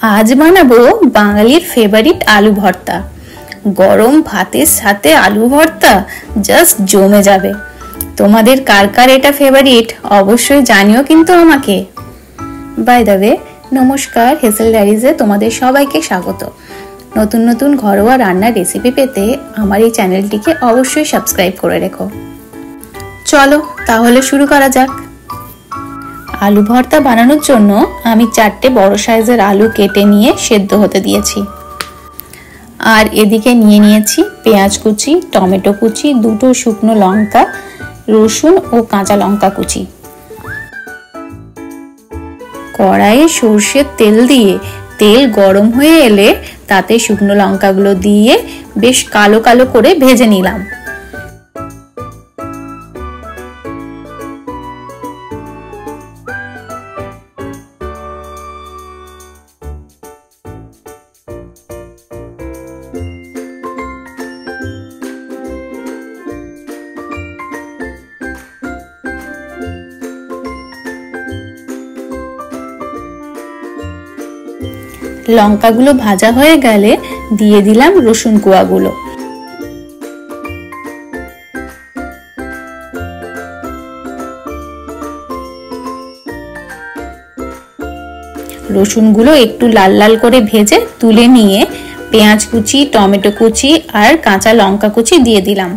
आज বানাবো বাঙালির ফেভারিট আলু ভর্তা। গরম ভাতের সাথে আলু ভর্তা জাস্ট জমে যাবে। তোমাদের কার কার এটা ফেভারিট অবশ্যই জানিও কিন্তু আমাকে। বাই দ্য ওয়ে, নমস্কার, হেসেল ডায়েরিজে তোমাদের সবাইকে স্বাগত। নতুন নতুন ঘরোয়া রান্নার রেসিপি পেতে আমার এই চ্যানেলটিকে অবশ্যই সাবস্ক্রাইব করে রেখো। চলো তাহলে শুরু করা যাক। আলু ভর্তা বানানোর জন্য আমি 4টে বড় সাইজের আলু কেটে নিয়ে সেদ্ধ হতে দিয়েছি। আর এদিকে নিয়ে নিয়েছি পেঁয়াজ কুচি, টমেটো কুচি, 2টো শুকনো লঙ্কা, রসুন ও কাঁচা লঙ্কা কুচি। কড়াইয়ে সর্ষের তেল দিয়ে তেল গরম হয়ে এলে তাতে শুকনো লঙ্কাগুলো দিয়ে বেশ কালো কালো করে ভেজে নিলাম। লঙ্কাগুলো ভাজা হয়ে গেলে দিয়ে দিলাম রসুন কোয়াগুলো। রসুনগুলো একটু লাল লাল করে ভেজে তুলে নিয়ে পেঁয়াজ কুচি, টমেটো কুচি আর কাঁচা লঙ্কা কুচি দিয়ে দিলাম।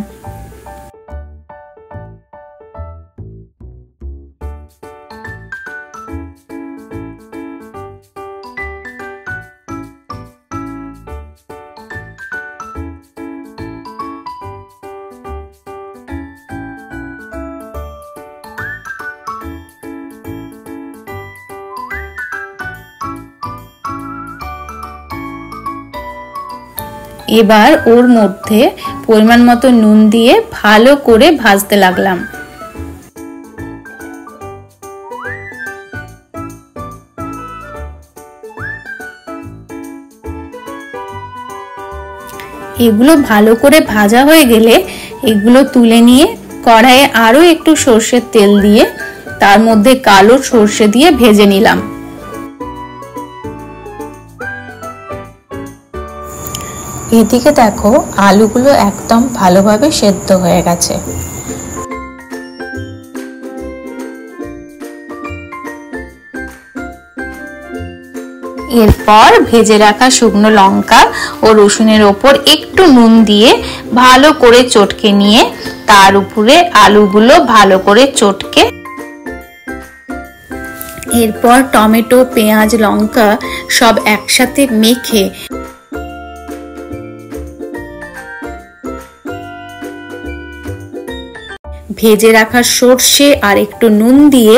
এবার ওর মধ্যে পরিমাণ মতো নুন দিয়ে ভালো করে ভাজতে লাগলাম। এগুলো ভালো করে ভাজা হয়ে গেলে এগুলো তুলে নিয়ে কড়াইয়ে আরো একটু সর্ষের তেল দিয়ে তার মধ্যে কালো সর্ষে দিয়ে ভেজে নিলাম। এদিকে দেখো আলুগুলো একদম ভালোভাবে সেদ্ধ হয়ে গেছে। এরপর ভেজে রাখা শুকনো লঙ্কা ও রসুনের ওপর একটু নুন দিয়ে ভালো করে চটকে নিয়ে তার উপরে আলুগুলো ভালো করে চটকে, এরপর টমেটো, পেঁয়াজ, লঙ্কা সব একসাথে মেখে ভেজে রাখা সর্ষে আর একটু নুন দিয়ে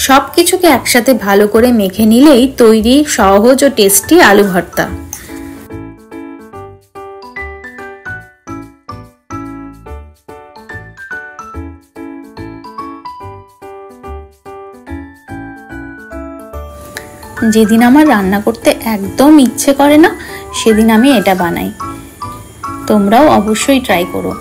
সবকিছুকে একসাথে ভালো করে মেখে নিলেই তৈরি সহজ ও টেস্টি আলু ভর্তা। যেদিন আমার রান্না করতে একদম ইচ্ছে করে না সেদিন আমি এটা বানাই। তোমরাও অবশ্যই ট্রাই করো।